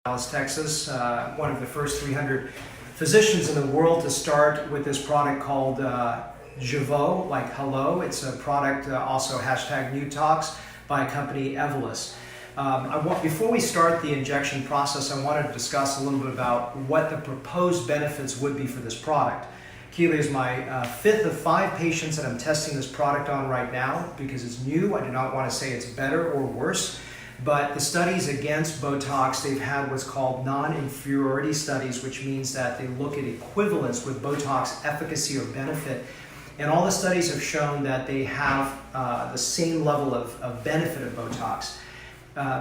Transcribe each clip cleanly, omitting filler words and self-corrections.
Dallas, Texas, one of the first 300 physicians in the world to start with this product called Jeuveau, like hello. It's a product, also hashtag #NewTox, by a company Evolus. Before we start the injection process, I wanted to discuss a little bit about what the proposed benefits would be for this product. Keely is my fifth of 5 patients that I'm testing this product on right now because it's new. I do not want to say it's better or worse, but the studies against Botox, they've had what's called non-inferiority studies, which means that they look at equivalence with Botox efficacy or benefit. And all the studies have shown that they have the same level of benefit of Botox.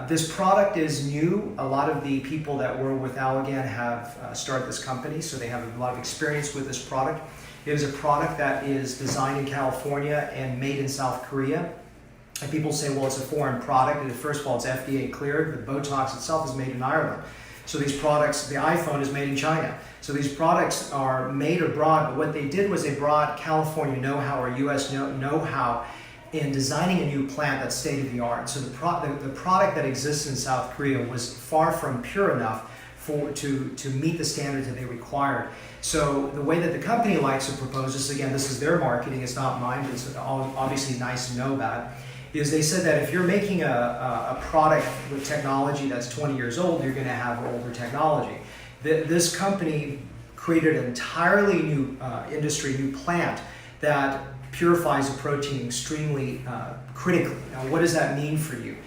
This product is new. A lot of the people that were with Allergan have started this company, so they have a lot of experience with this product. It is a product that is designed in California and made in South Korea. And people say, well, it's a foreign product. And first of all, it's FDA cleared, but Botox itself is made in Ireland. So these products, the iPhone is made in China. So these products are made abroad, but what they did was they brought California know-how or US know-how in designing a new plant that's state-of-the-art. So the product that exists in South Korea was far from pure enough to meet the standards that they required. So the way that the company likes to propose this, again, this is their marketing, it's not mine, but it's obviously nice to know about, is they said that if you're making a product with technology that's 20 years old, you're going to have older technology. This company created an entirely new industry, new plant that purifies the protein extremely critically. Now, what does that mean for you?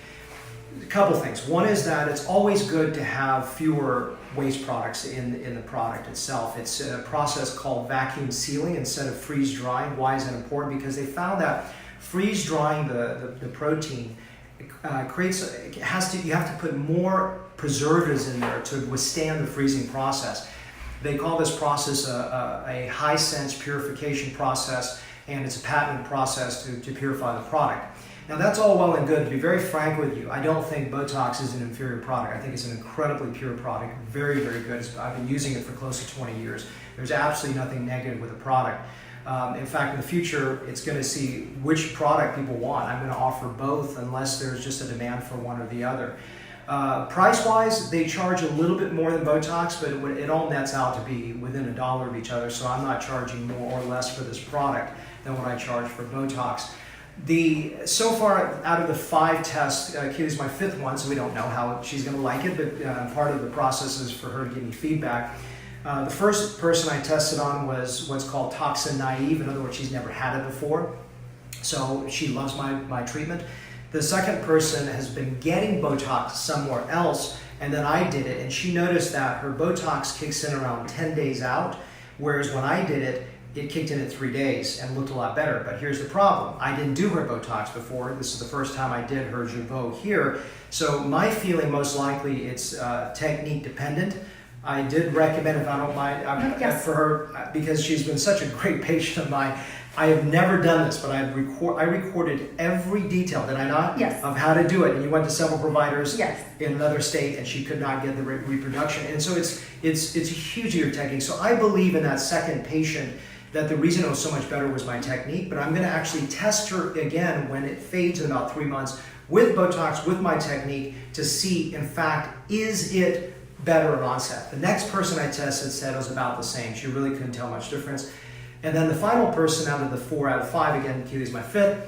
A couple things. One is that it's always good to have fewer waste products in the product itself. It's a process called vacuum sealing instead of freeze drying. Why is that important? Because they found that freeze drying the protein you have to put more preservatives in there to withstand the freezing process. They call this process a high sense purification process, and it's a patented process to purify the product. Now that's all well and good. To be very frank with you, I don't think Botox is an inferior product. I think it's an incredibly pure product, very, very good. I've been using it for close to 20 years. There's absolutely nothing negative with the product. In fact, in the future, it's going to see which product people want. I'm going to offer both unless there's just a demand for one or the other. Price-wise, they charge a little bit more than Botox, but it all nets out to be within $1 of each other, so I'm not charging more or less for this product than what I charge for Botox. So far, out of the 5 tests, Keely's my 5th one, so we don't know how she's going to like it, but part of the process is for her to give me feedback. The first person I tested on was what's called toxin naive. In other words, she's never had it before, so she loves my treatment. The second person has been getting Botox somewhere else, and then I did it, and she noticed that her Botox kicks in around 10 days out, whereas when I did it, it kicked in at 3 days and looked a lot better. But here's the problem. I didn't do her Botox before. This is the first time I did her Jeuveau here. So my feeling, most likely, it's technique dependent. I did recommend, if I don't mind, yes, for her, because she's been such a great patient of mine. I have never done this, but I recorded every detail, did I not? Yes. Of how to do it. And you went to several providers yes, in another state, and she could not get the reproduction. And so it's a hugely technique. So I believe in that second patient that the reason it was so much better was my technique, but I'm going to actually test her again when it fades in about 3 months with Botox, with my technique, to see, in fact, is it better at onset. The next person I tested said it was about the same. She really couldn't tell much difference. And then the final person out of the 4 out of 5, again, Keely's my 5th,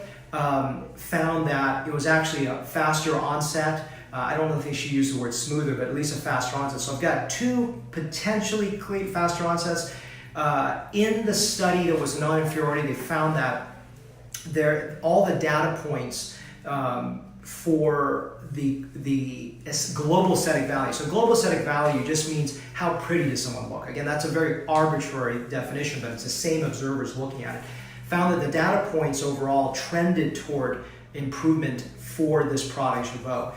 found that it was actually a faster onset. I don't think she used the word smoother, but at least a faster onset. So I've got 2 potentially faster onsets. In the study that was non-inferiority, they found that all the data points for the global aesthetic value. So global aesthetic value just means how pretty does someone look. Again, that's a very arbitrary definition, but it's the same observers looking at it. Found that the data points overall trended toward improvement for this product, Jeuveau.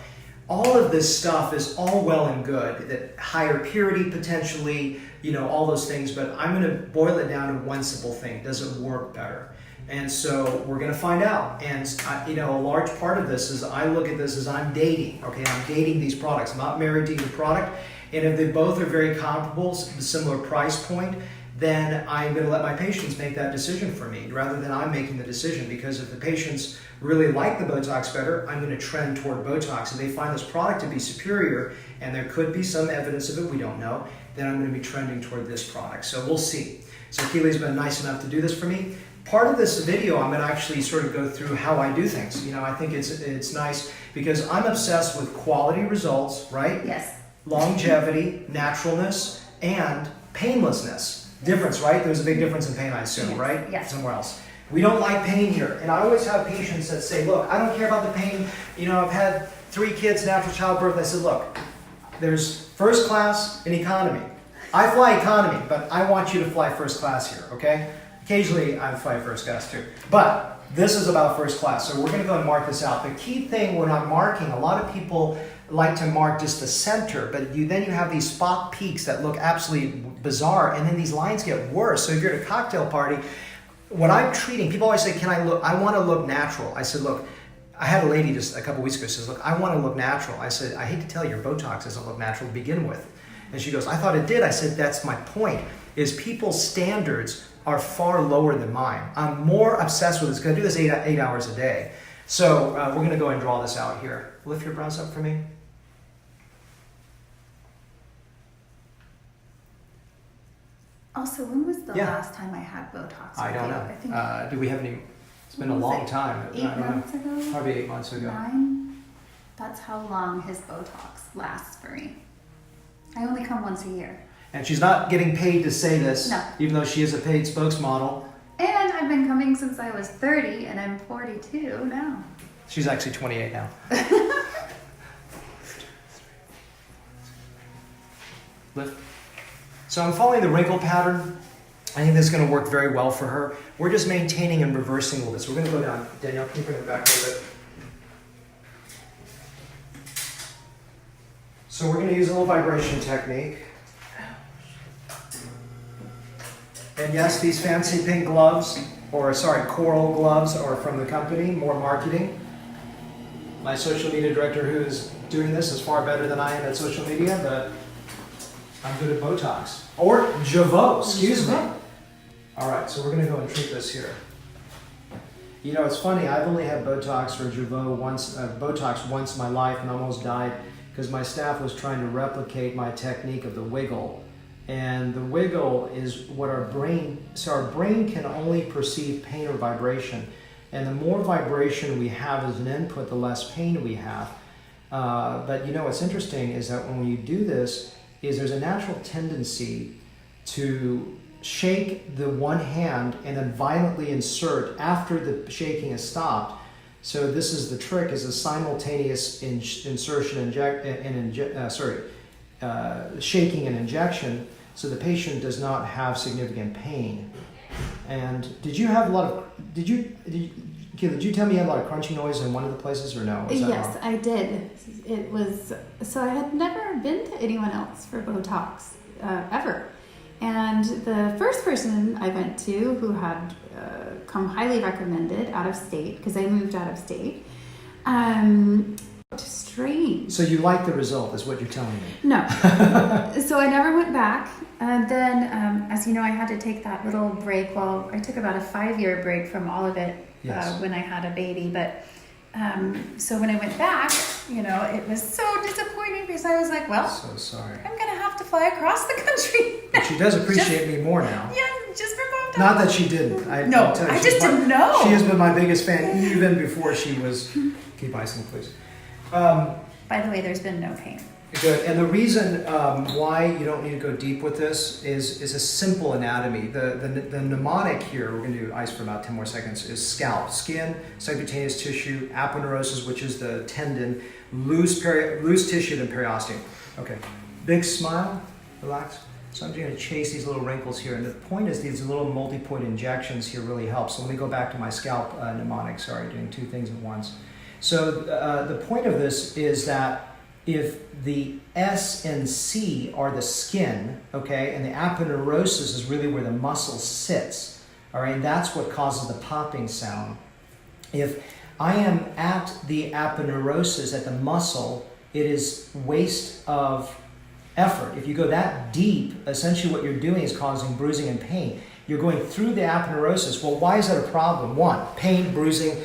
All of this stuff is all well and good, that higher purity potentially, all those things, but I'm going to boil it down to one simple thing. Does it work better? And so we're going to find out. And a large part of this is I look at this as I'm dating. Okay, I'm dating these products. I'm not married to either product. And if they both are very comparable, similar price point, then I'm going to let my patients make that decision for me rather than I'm making the decision, because if the patients really like the Botox better, I'm going to trend toward Botox. If they find this product to be superior, and there could be some evidence of it, we don't know, then I'm going to be trending toward this product. So we'll see. So Keely's been nice enough to do this for me. Part of this video, I'm going to actually sort of go through how I do things. You know, I think it's nice because I'm obsessed with quality results, right? Yes. Longevity, naturalness, and painlessness. Difference, right? There's a big difference in pain, I assume, Yes. right? Yes. Somewhere else. We don't like pain here. And I always have patients that say, look, I don't care about the pain. You know, I've had 3 kids, natural childbirth. I said, look, there's first class and economy. I fly economy, but I want you to fly first class here, okay? Occasionally, I fly first class too. But this is about first class, so we're going to go and mark this out. The key thing when I'm marking, a lot of people like to mark just the center, but then you have these spot peaks that look absolutely bizarre, and then these lines get worse. So if you're at a cocktail party, what I'm treating, people always say, I want to look natural. I said, look, I had a lady just a couple weeks ago says, look, I want to look natural. I said, I hate to tell you, your Botox doesn't look natural to begin with. And she goes, I thought it did. I said, that's my point, is people's standards are far lower than mine. I'm more obsessed with this because I do this 8 hours a day. So we're going to go and draw this out here. Lift your brows up for me. Also, when was the last time I had Botox? I don't know. I think do we have any? It's been a long time. 8 months ago? Probably 8 months ago. 9? That's how long his Botox lasts for me. I only come once a year. And she's not getting paid to say this, No. even though she is a paid spokesmodel. And I've been coming since I was 30, and I'm 42 now. She's actually 28 now. Lift. So I'm following the wrinkle pattern. I think this is going to work very well for her. We're just maintaining and reversing all this. We're going to go down. Danielle, can you bring it back a little bit? So we're going to use a little vibration technique. And yes, these fancy pink gloves, coral gloves are from the company, more marketing. My social media director who's doing this is far better than I am at social media, but I'm good at Botox. Or Jeuveau, excuse me. All right, so we're going to go and treat this here. You know, it's funny, I've only had Botox or Jeuveau Botox once in my life and almost died because my staff was trying to replicate my technique of the wiggle. And the wiggle is what our brain can only perceive pain or vibration. And the more vibration we have as an input, the less pain we have. But you know what's interesting is that when you do this, there's a natural tendency to shake the one hand and then violently insert after the shaking is stopped. So this is the trick, is a simultaneous insertion, shaking and injection, so the patient does not have significant pain. And did you have a lot of, did you tell me you had a lot of crunchy noise in one of the places or no? Yes, wrong? I did. It was, so I had never been to anyone else for Botox, ever. And the first person I went to who had come highly recommended out of state, because I moved out of state, strange. So you like the result, is what you're telling me? No. So I never went back. And then, as you know, I had to take that little break. Well, I took about a 5-year break from all of it when I had a baby. But so when I went back, you know, it was so disappointing because I was like, well, so sorry. I'm going to have to fly across the country. But she does appreciate me more now. Yeah, just for Botox. Not that she didn't. I just didn't know. She has been my biggest fan even before she was. Keep icing, please. By the way, there's been no pain. Good. And the reason why you don't need to go deep with this is a simple anatomy. The mnemonic here, we're going to do ice for about 10 more seconds, is scalp, skin, subcutaneous tissue, aponeurosis, which is the tendon, loose tissue, then periosteum. Okay. Big smile, relax. So I'm going to chase these little wrinkles here. And the point is these little multi-point injections here really help. So let me go back to my scalp mnemonic. Sorry, doing 2 things at once. So the point of this is that if the S and C are the skin, okay, and the aponeurosis is really where the muscle sits, all right, and that's what causes the popping sound. If I am at the aponeurosis, at the muscle, it is waste of effort, if you go that deep, essentially what you're doing is causing bruising and pain. You're going through the aponeurosis. Well, why is that a problem? One, pain, bruising,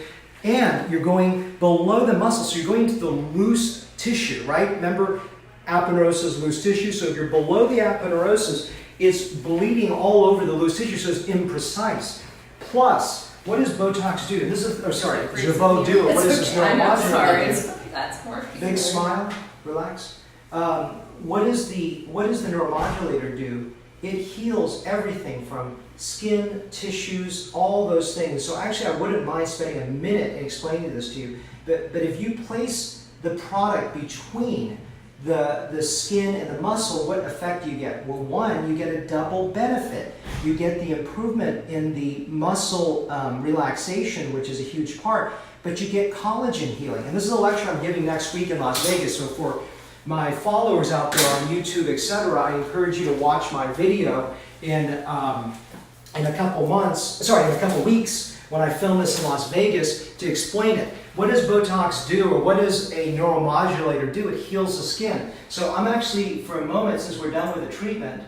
and you're going below the muscle, so you're going to the loose tissue, right? Remember, aponeurosis, loose tissue. So if you're below the aponeurosis, it's bleeding all over the loose tissue, so it's imprecise. Plus, what does Botox do? This is, Jeuveau do. What does this neuromodulator do? That's more. Big smile, relax. What does the neuromodulator do? It heals everything from skin, tissues, all those things. So actually, I wouldn't mind spending a minute and explaining this to you. But if you place the product between the skin and the muscle, what effect do you get? Well, one, you get a double benefit. You get the improvement in the muscle relaxation, which is a huge part, but you get collagen healing. And this is a lecture I'm giving next week in Las Vegas. So for my followers out there on YouTube, etc., I encourage you to watch my video in a couple weeks when I film this in Las Vegas to explain it. What does Botox do, or what does a neuromodulator do? It heals the skin. So I'm actually, for a moment, since we're done with the treatment,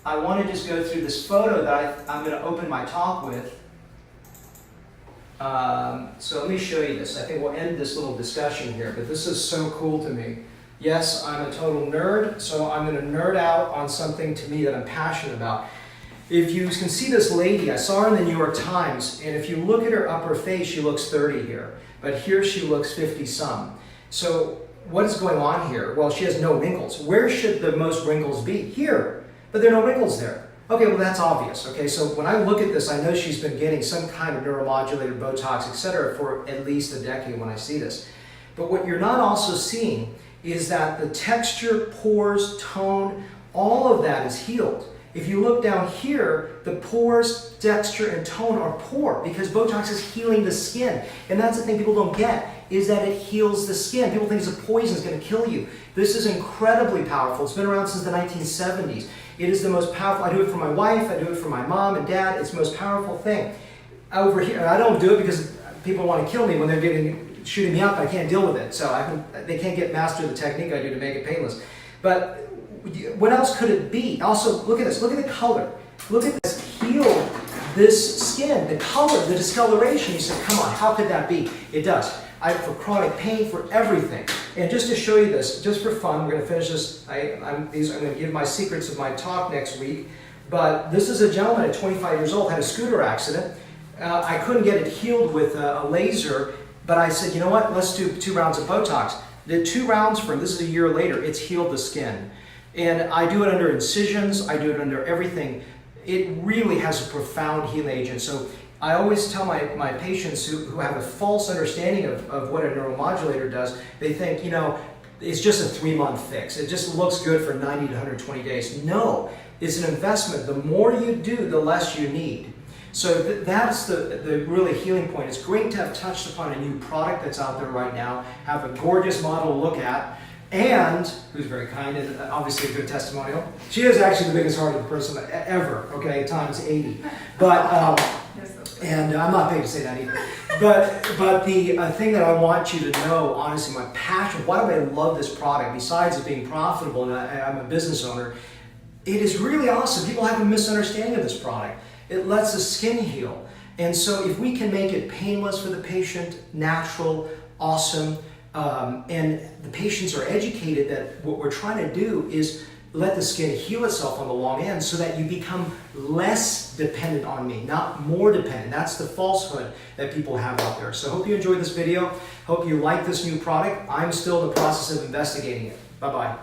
I want to just go through this photo that I'm going to open my talk with. So let me show you this. I think we'll end this little discussion here, but this is so cool to me. Yes, I'm a total nerd, so I'm going to nerd out on something to me that I'm passionate about. If you can see this lady, I saw her in the New York Times, and if you look at her upper face, she looks 30 here, but here she looks 50-some. So what is going on here? Well, she has no wrinkles. Where should the most wrinkles be? Here, but there are no wrinkles there. Okay, well that's obvious. Okay, so when I look at this, I know she's been getting some kind of neuromodulator, Botox, etc. for at least a decade when I see this. But what you're not also seeing is that the texture, pores, tone, all of that is healed. If you look down here, the pores, texture, and tone are poor because Botox is healing the skin. And that's the thing people don't get, is that it heals the skin. People think it's a poison, it's going to kill you. This is incredibly powerful. It's been around since the 1970s. It is the most powerful. I do it for my wife, I do it for my mom and dad. It's the most powerful thing. Over here, and I don't do it because people want to kill me when they're shooting me up. I can't deal with it. So they can't get master the technique I do to make it painless. But what else could it be? Also, look at this. Look at the color. Look at this. Heal this skin. The color, the discoloration. You said, come on, how could that be? It does. For chronic pain, for everything. And just to show you this, just for fun, we're going to finish this. I'm going to give my secrets of my talk next week. But this is a gentleman at 25 years old, had a scooter accident. I couldn't get it healed with a laser, but I said, you know what? Let's do 2 rounds of Botox. Did 2 rounds for him. This is a year later. It's healed the skin. And I do it under incisions. I do it under everything. It really has a profound healing agent. So I always tell my patients who have a false understanding of what a neuromodulator does, they think, you know, it's just a 3-month fix. It just looks good for 90 to 120 days. No, it's an investment. The more you do, the less you need. So that's the really healing point. It's great to have touched upon a new product that's out there right now, have a gorgeous model to look at, and who's very kind and obviously a good testimonial. She is actually the biggest hearted person ever, okay, times 80. But, and I'm not paid to say that either. But the thing that I want you to know, honestly, my passion, why do I love this product, besides it being profitable, and I'm a business owner, it is really awesome. People have a misunderstanding of this product. It lets the skin heal. And so if we can make it painless for the patient, natural, awesome, and the patients are educated that what we're trying to do is let the skin heal itself on the long end so that you become less dependent on me, not more dependent. That's the falsehood that people have out there. So I hope you enjoyed this video. Hope you like this new product. I'm still in the process of investigating it. Bye-bye.